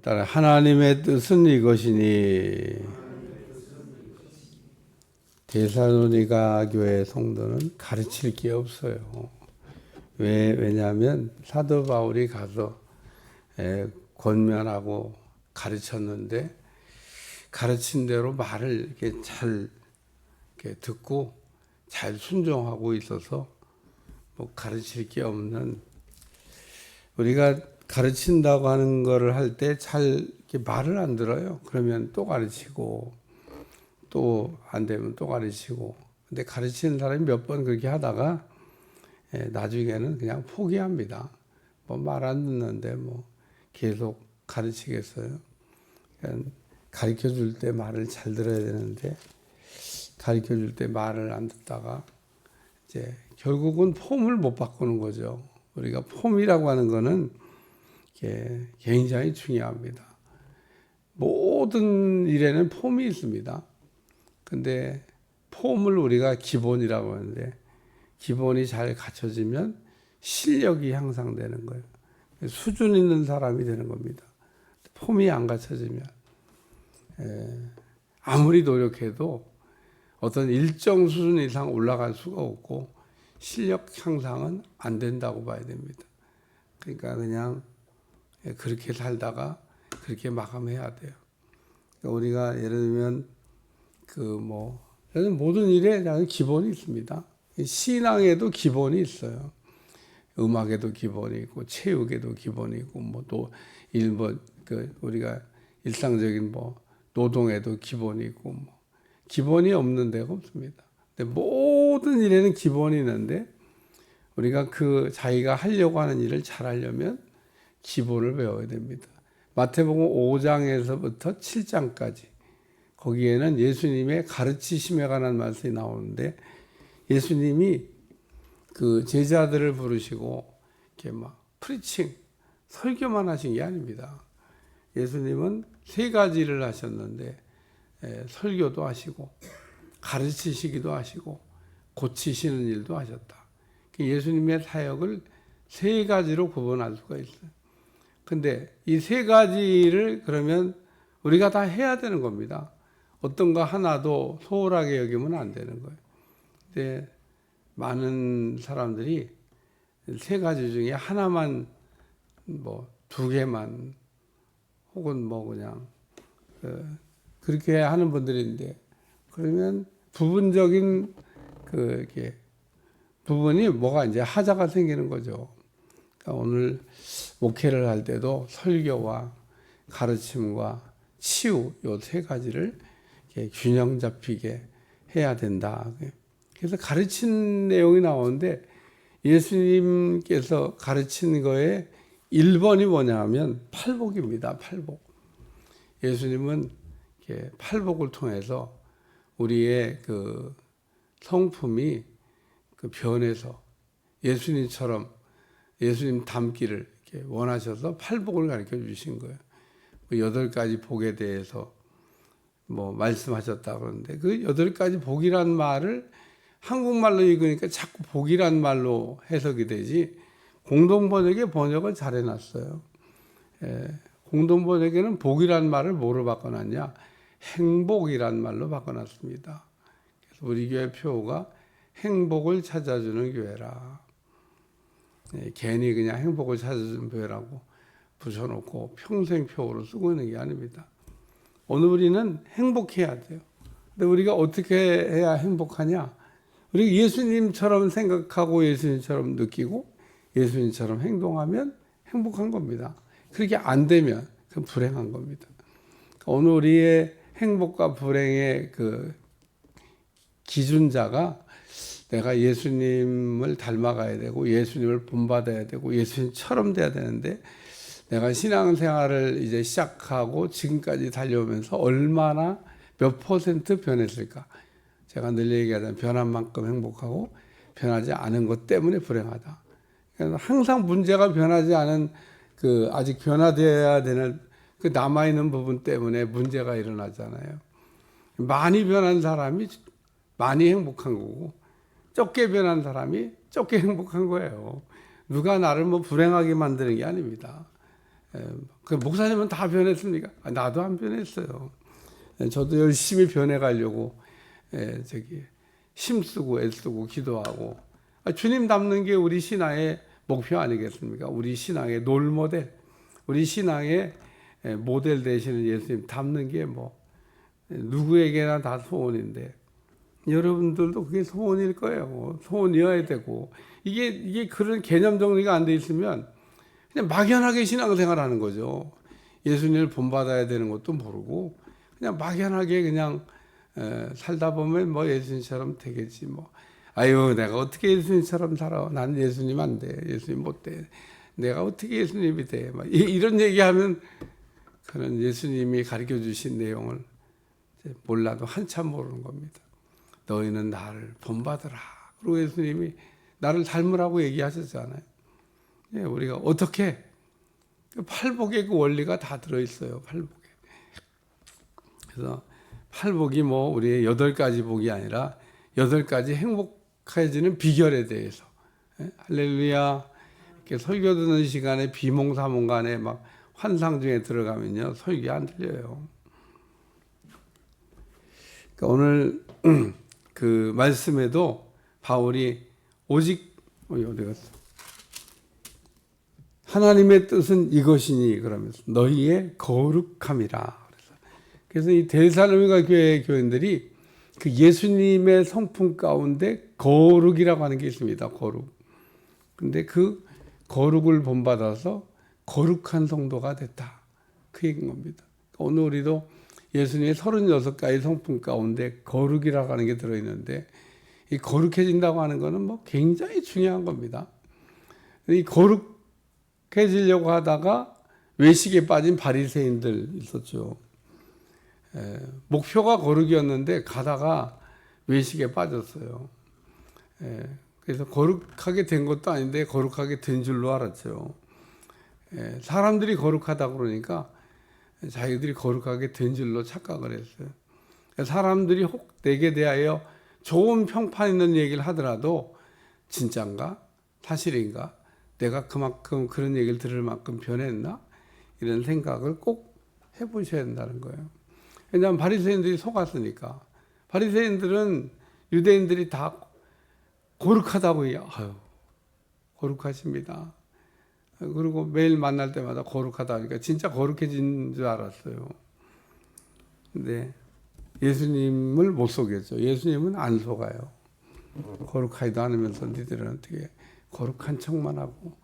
따라 하나님의 뜻은 이것이니. 데살로니가 교회 성도는 가르칠 게 없어요. 왜냐하면 사도 바울이 가서 권면하고 가르쳤는데 가르친 대로 말을 이렇게 잘 이렇게 듣고 잘 순종하고 있어서 뭐 가르칠 게 없는, 우리가 가르친다고 하는 거를 할 때 잘 이렇게 말을 안 들어요. 그러면 또 가르치고 또 안 되면 또 가르치고. 근데 가르치는 사람이 몇 번 그렇게 하다가 나중에는 그냥 포기합니다. 뭐 말 안 듣는데 뭐 계속 가르치겠어요. 그러니까 가르쳐 줄 때 말을 잘 들어야 되는데 가르쳐 줄 때 말을 안 듣다가 이제 결국은 폼을 못 바꾸는 거죠. 우리가 폼이라고 하는 거는 굉장히 중요합니다. 모든 일에는 폼이 있습니다. 근데 폼을 우리가 기본이라고 하는데 기본이 잘 갖춰지면 실력이 향상되는 거예요. 수준 있는 사람이 되는 겁니다. 폼이 안 갖춰지면 아무리 노력해도 어떤 일정 수준 이상 올라갈 수가 없고 실력 향상은 안 된다고 봐야 됩니다. 그러니까 그냥 그렇게 살다가 그렇게 마감해야 돼요. 그러니까 우리가 예를 들면 모든 일에 기본이 있습니다. 신앙에도 기본이 있어요. 음악에도 기본이 있고 체육에도 기본이 있고 또 우리가 일상적인 노동에도 기본이 있고 기본이 없는 데가 없습니다. 근데 모든 일에는 기본이 있는데 우리가 자기가 하려고 하는 일을 잘하려면 기본을 배워야 됩니다. 마태복음 5장에서부터 7장까지 거기에는 예수님의 가르치심에 관한 말씀이 나오는데 예수님이 제자들을 부르시고 이렇게 프리칭, 설교만 하신 게 아닙니다. 예수님은 3가지를 하셨는데 설교도 하시고 가르치시기도 하시고 고치시는 일도 하셨다. 예수님의 사역을 3가지로 구분할 수가 있어요. 근데 이 3가지를 그러면 우리가 다 해야 되는 겁니다. 어떤 거 하나도 소홀하게 여기면 안 되는 거예요. 근데 많은 사람들이 3가지 중에 하나만 2개만 혹은 그냥 그렇게 하는 분들인데 그러면 부분적인 부분이 뭐가 이제 하자가 생기는 거죠. 그러니까 오늘 목회를 할 때도 설교와 가르침과 치유 이 3가지를 균형 잡히게 해야 된다. 그래서 가르친 내용이 나오는데 예수님께서 가르친 거에 1번이 뭐냐 하면 팔복입니다. 팔복. 예수님은 팔복을 통해서 우리의 성품이 변해서 예수님처럼 예수님 닮기를 원하셔서 팔복을 가르쳐 주신 거예요. 8가지 복에 대해서 말씀하셨다 그러는데 그 8가지 복이란 말을 한국말로 읽으니까 자꾸 복이란 말로 해석이 되지 공동번역에 번역을 잘 해놨어요. 공동번역에는 복이란 말을 뭐로 바꿔놨냐? 행복이란 말로 바꿔놨습니다. 그래서 우리 교회 표어가 행복을 찾아주는 교회라. 괜히 그냥 행복을 찾아주는 교회라고 붙여놓고 평생 표어로 쓰고 있는 게 아닙니다. 오늘 우리는 행복해야 돼요. 근데 우리가 어떻게 해야 행복하냐? 우리가 예수님처럼 생각하고 예수님처럼 느끼고 예수님처럼 행동하면 행복한 겁니다. 그렇게 안 되면 그건 불행한 겁니다. 오늘 우리의 행복과 불행의 기준자가 내가 예수님을 닮아가야 되고 예수님을 본받아야 되고 예수님처럼 돼야 되는데 내가 신앙생활을 이제 시작하고 지금까지 달려오면서 얼마나 몇 % 변했을까? 제가 늘 얘기하자면 변한 만큼 행복하고 변하지 않은 것 때문에 불행하다. 그러니까 항상 문제가 변하지 않은 아직 변화되어야 되는 남아있는 부분 때문에 문제가 일어나잖아요. 많이 변한 사람이 많이 행복한 거고 적게 변한 사람이 적게 행복한 거예요. 누가 나를 불행하게 만드는 게 아닙니다. 그 목사님은 다 변했습니까? 나도 안 변했어요. 저도 열심히 변해가려고 힘쓰고 애쓰고 기도하고 주님 닮는 게 우리 신앙의 목표 아니겠습니까? 우리 신앙의 롤모델, 우리 신앙의 모델 되시는 예수님 닮는 게 뭐 누구에게나 다 소원인데 여러분들도 그게 소원일 거예요. 소원이어야 되고 이게 그런 개념 정리가 안 돼 있으면 그냥 막연하게 신앙생활하는 거죠. 예수님을 본받아야 되는 것도 모르고 그냥 막연하게 그냥 살다 보면 뭐 예수님처럼 되겠지 뭐. 아유 내가 어떻게 예수님처럼 살아? 난 예수님 안 돼. 예수님 못 돼. 내가 어떻게 예수님이 돼? 막 이런 얘기하면 그런 예수님이 가르쳐 주신 내용을 몰라도 한참 모르는 겁니다. 너희는 나를 본받으라. 그리고 예수님이 나를 닮으라고 얘기하셨잖아요. 우리가 어떻게 팔복의 그 원리가 다 들어있어요. 팔복에. 그래서 팔복이 뭐 우리의 8가지 복이 아니라 8가지 행복해지는 비결에 대해서 할렐루야. 이렇게 설교 듣는 시간에 비몽사몽간에 막 환상 중에 들어가면요 설교 안 들려요. 그러니까 오늘 그 말씀에도 바울이 오직 어디 갔어? 하나님의 뜻은 이것이니 그러면서 너희의 거룩함이라. 그래서 이 데살로니가 교회 교인들이 그 예수님의 성품 가운데 거룩이라고 하는 게 있습니다. 거룩. 근데 그 거룩을 본받아서 거룩한 성도가 됐다. 그 얘기인 겁니다. 오늘 우리도 예수님의 36가지 성품 가운데 거룩이라고 하는 게 들어있는데 이 거룩해진다고 하는 것은 뭐 굉장히 중요한 겁니다. 이 거룩해지려고 하다가 외식에 빠진 바리새인들 있었죠. 목표가 거룩이었는데 가다가 외식에 빠졌어요. 그래서 거룩하게 된 것도 아닌데 거룩하게 된 줄로 알았죠. 사람들이 거룩하다 그러니까 자기들이 거룩하게 된 줄로 착각을 했어요. 사람들이 혹 내게 대하여 좋은 평판 있는 얘기를 하더라도 진짠가? 사실인가? 내가 그만큼 그런 얘기를 들을 만큼 변했나? 이런 생각을 꼭 해보셔야 된다는 거예요. 왜냐하면 바리새인들이 속았으니까. 바리새인들은 유대인들이 다 거룩하다고 아유 거룩하십니다. 그리고 매일 만날 때마다 거룩하다 하니까 진짜 거룩해진 줄 알았어요. 근데 예수님을 못 속였죠. 예수님은 안 속아요. 거룩하지도 않으면서 니들은 어떻게 거룩한 척만 하고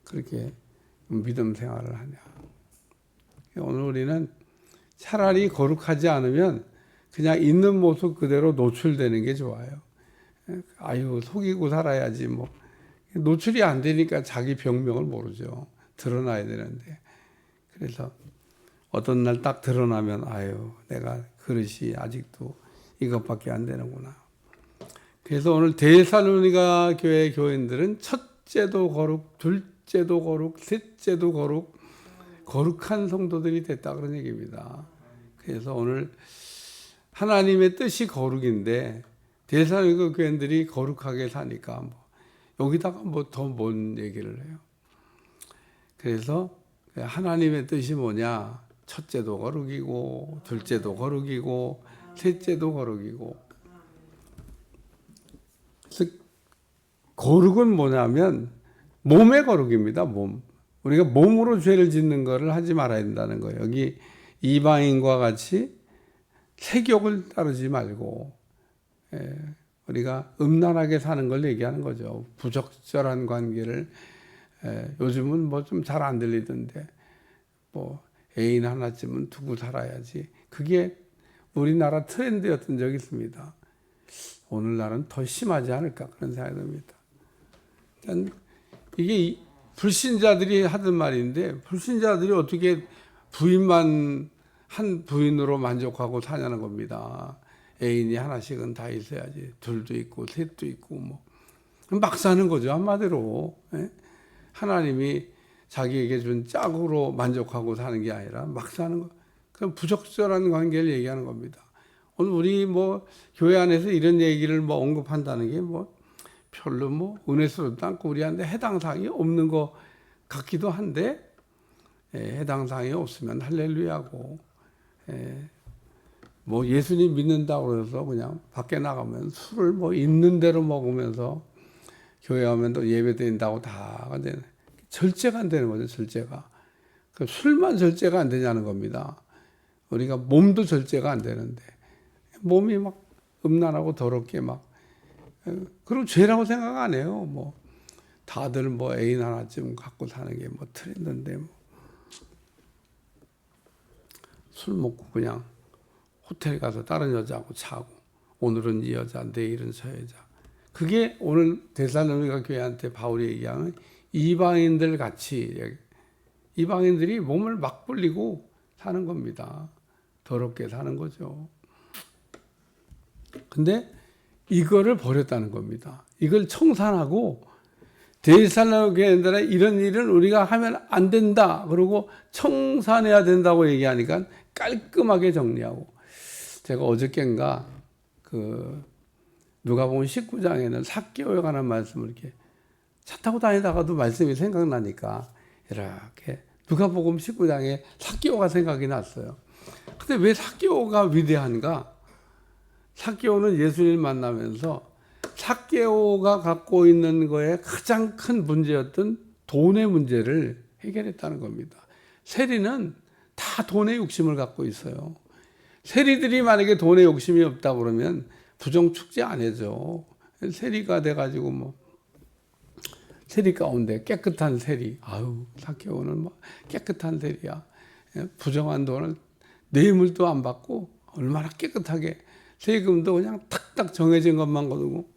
그렇게 믿음 생활을 하냐. 오늘 우리는 차라리 거룩하지 않으면 그냥 있는 모습 그대로 노출되는 게 좋아요. 아유 속이고 살아야지 뭐. 노출이 안 되니까 자기 병명을 모르죠. 드러나야 되는데. 그래서 어떤 날 딱 드러나면 아유 내가 그릇이 아직도 이것밖에 안 되는구나. 그래서 오늘 데살로니가 교회 교인들은 첫째도 거룩, 둘째도 거룩, 셋째도 거룩, 거룩한 성도들이 됐다 그런 얘기입니다. 그래서 오늘 하나님의 뜻이 거룩인데 데살로니가 교인들이 거룩하게 사니까 뭐 여기다가 뭐 더 뭔 얘기를 해요. 그래서 하나님의 뜻이 뭐냐? 첫째도 거룩이고 둘째도 거룩이고 셋째도 거룩이고. 그래서 거룩은 뭐냐면 몸의 거룩입니다. 몸. 우리가 몸으로 죄를 짓는 것을 하지 말아야 된다는 거예요. 여기 이방인과 같이 세욕을 따르지 말고 우리가 음란하게 사는 걸 얘기하는 거죠. 부적절한 관계를 요즘은 뭐 좀 잘 안 들리던데 뭐 애인 하나쯤은 두고 살아야지. 그게 우리나라 트렌드였던 적이 있습니다. 오늘날은 더 심하지 않을까 그런 생각이 듭니다. 이게 불신자들이 하던 말인데 불신자들이 어떻게 부인만 한 부인으로 만족하고 사냐는 겁니다. 애인이 하나씩은 다 있어야지. 둘도 있고 셋도 있고 뭐 막 사는 거죠. 한마디로 하나님이 자기에게 준 짝으로 만족하고 사는 게 아니라 막 사는 거. 그럼 부적절한 관계를 얘기하는 겁니다. 오늘 우리 뭐 교회 안에서 이런 얘기를 뭐 언급한다는 게 뭐 별로 뭐 은혜스럽지도 않고 우리한테 해당 사항이 없는 것 같기도 한데 해당 사항이 없으면 할렐루야고, 뭐 예수님 믿는다고 해서 그냥 밖에 나가면 술을 뭐 있는 대로 먹으면서 교회 오면 또 예배 드린다고 다 절제가 안 되는 거죠. 절제가. 그 술만 절제가 안 되냐는 겁니다. 우리가 몸도 절제가 안 되는데 몸이 막 음란하고 더럽게 막, 그럼 죄라고 생각 안 해요. 뭐 다들 뭐 애인 하나쯤 갖고 사는 게 뭐 트렌드인데, 뭐 술 먹고 그냥 호텔 가서 다른 여자하고 자고, 오늘은 이 여자, 내일은 저 여자. 그게 오늘 데살로니가 교회한테 바울이 얘기하는 이방인들 같이, 이방인들이 몸을 막 불리고 사는 겁니다. 더럽게 사는 거죠. 근데 이거를 버렸다는 겁니다. 이걸 청산하고 데살로니가 교회들은 이런 일은 우리가 하면 안 된다. 그리고 청산해야 된다고 얘기하니까 깔끔하게 정리하고, 제가 어저께인가 누가복음 19장에는 삭개오에 관한 말씀을 이렇게 차 타고 다니다가도 말씀이 생각나니까 이렇게 누가복음 19장에 삭개오가 생각이 났어요. 근데 왜 삭개오가 위대한가? 삭개오는 예수님 만나면서 삭개오가 갖고 있는 거에 가장 큰 문제였던 돈의 문제를 해결했다는 겁니다. 세리는 다 돈의 욕심을 갖고 있어요. 세리들이 만약에 돈의 욕심이 없다 그러면 부정축제 안 해줘. 세리가 돼가지고 뭐 세리 가운데 깨끗한 세리, 아유 삭개오는 뭐 깨끗한 세리야. 부정한 돈을 뇌물도 안 받고 얼마나 깨끗하게 세금도 그냥 탁탁 정해진 것만 거두고,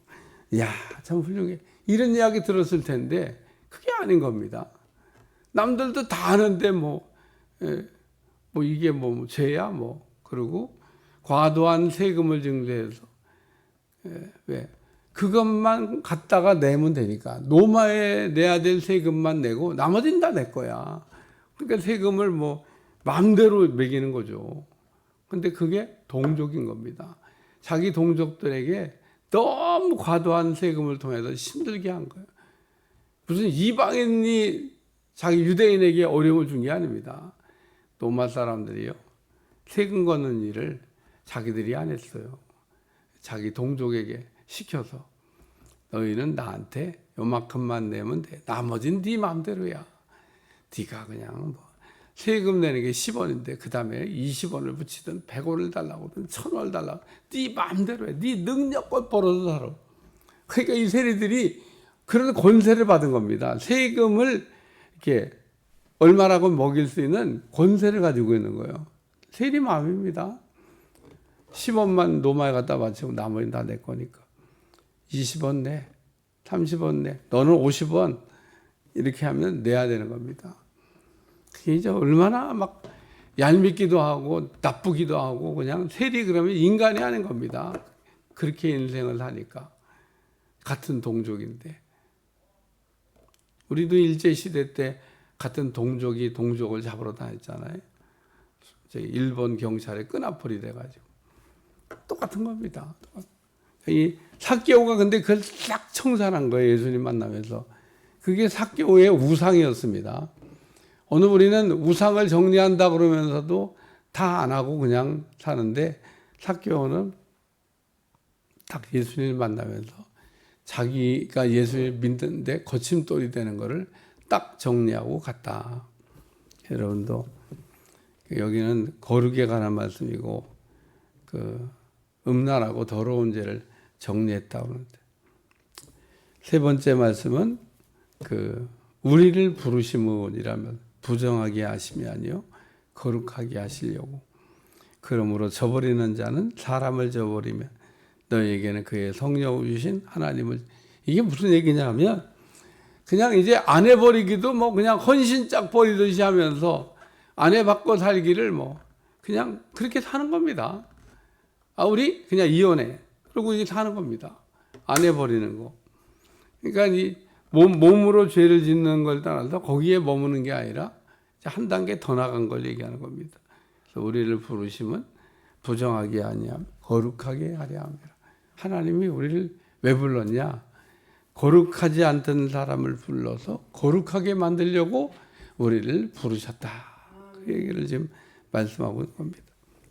이야 참 훌륭해. 이런 이야기 들었을 텐데 그게 아닌 겁니다. 남들도 다 아는데 뭐 이게 뭐 죄야 뭐. 그리고 과도한 세금을 증대해서, 왜 그것만 갖다가 내면 되니까 노마에 내야 될 세금만 내고 나머지는 다 내 거야. 그러니까 세금을 뭐 마음대로 매기는 거죠. 근데 그게 동족인 겁니다. 자기 동족들에게 너무 과도한 세금을 통해서 힘들게 한 거예요. 무슨 이방인이 자기 유대인에게 어려움을 준 게 아닙니다. 로마 사람들이요, 세금 걷는 일을 자기들이 안 했어요. 자기 동족에게 시켜서 너희는 나한테 요만큼만 내면 돼. 나머지는 네 마음대로야. 네가 그냥 뭐 세금 내는 게 10원인데 그 다음에 20원을 붙이든 100원을 달라고 하든 1000원을 달라고, 네 마음대로 해. 네 능력껏 벌어서 살아. 그러니까 이 세리들이 그런 권세를 받은 겁니다. 세금을 이렇게 얼마라고 먹일 수 있는 권세를 가지고 있는 거예요. 세리 마음입니다. 10원만 노마에 갖다 바치고 나머지는 다 내 거니까. 20원 내, 30원 내, 너는 50원 이렇게 하면 내야 되는 겁니다. 그게 이제 얼마나 막 얄밉기도 하고 나쁘기도 하고, 그냥 세리 그러면 인간이 하는 겁니다. 그렇게 인생을 사니까. 같은 동족인데. 우리도 일제시대 때 같은 동족이 동족을 잡으러 다녔잖아요. 일본 경찰에 끈아풀이 돼가지고. 똑같은 겁니다. 이 삭개오가 근데 그걸 싹 청산한 거예요. 예수님 만나면서. 그게 삭개오의 우상이었습니다. 오늘 우리는 우상을 정리한다 그러면서도 다 안 하고 그냥 사는데, 삭개오는 딱 예수님을 만나면서 자기가 예수를 믿는데 거침돌이 되는 거를 딱 정리하고 갔다. 여러분도 여기는 거룩에 관한 말씀이고, 음란하고 더러운 죄를 정리했다고 하는데, 세 번째 말씀은 우리를 부르심은이라면 부정하게 하심이 아니요 거룩하게 하시려고. 그러므로 저버리는 자는 사람을 저버리면 너에게는 그의 성령을 주신 하나님을. 이게 무슨 얘기냐 하면, 그냥 이제 아내 버리기도 뭐 그냥 헌신짝 버리듯이 하면서 아내 바꿔 살기를 뭐 그냥 그렇게 사는 겁니다. 우리 그냥 이혼해. 그리고 이게 사는 겁니다. 아내 버리는 거. 그러니까 이 몸으로 죄를 짓는 걸 따라서 거기에 머무는 게 아니라 한 단계 더 나간 걸 얘기하는 겁니다. 그래서 우리를 부르심은 부정하게 아니하며 거룩하게 하려 합니다. 하나님이 우리를 왜 불렀냐? 거룩하지 않던 사람을 불러서 거룩하게 만들려고 우리를 부르셨다. 그 얘기를 지금 말씀하고 있는 겁니다.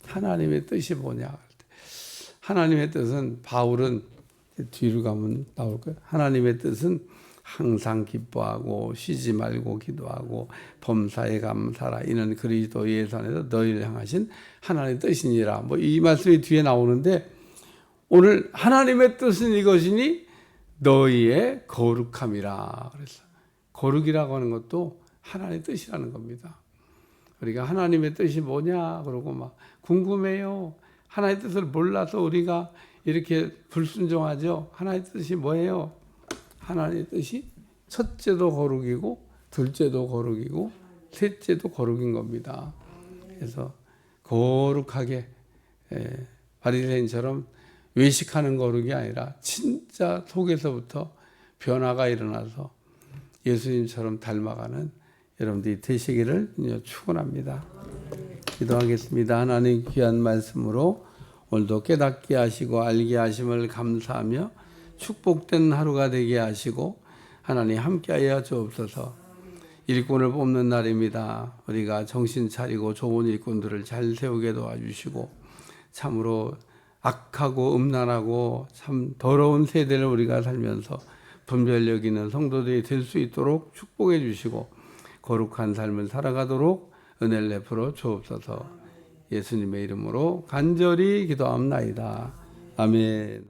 하나님의 뜻이 뭐냐? 하나님의 뜻은 바울은 뒤로 가면 나올 거예요. 하나님의 뜻은 항상 기뻐하고 쉬지 말고 기도하고 범사에 감사라. 이는 그리스도 예수 안에서 너희를 향하신 하나님의 뜻이니라. 뭐 이 말씀이 뒤에 나오는데 오늘 하나님의 뜻은 이것이니 너희의 거룩함이라. 그래서 거룩이라고 하는 것도 하나님의 뜻이라는 겁니다. 우리가 하나님의 뜻이 뭐냐 그러고 막 궁금해요. 하나님의 뜻을 몰라서 우리가 이렇게 불순종하죠. 하나님의 뜻이 뭐예요? 하나님의 뜻이 첫째도 거룩이고 둘째도 거룩이고 셋째도 거룩인 겁니다. 그래서 거룩하게 바리새인처럼 외식하는 거룩이 아니라 진짜 속에서부터 변화가 일어나서 예수님처럼 닮아가는 여러분들이 되시기를 축원합니다. 기도하겠습니다. 하나님 귀한 말씀으로 오늘도 깨닫게 하시고 알게 하심을 감사하며 축복된 하루가 되게 하시고 하나님 함께하여 주옵소서. 일꾼을 뽑는 날입니다. 우리가 정신 차리고 좋은 일꾼들을 잘 세우게 도와주시고 참으로 악하고 음란하고 참 더러운 세대를 우리가 살면서 분별력 있는 성도들이 될 수 있도록 축복해 주시고 거룩한 삶을 살아가도록 은혜를 베풀어 주옵소서. 예수님의 이름으로 간절히 기도합나이다. 아멘.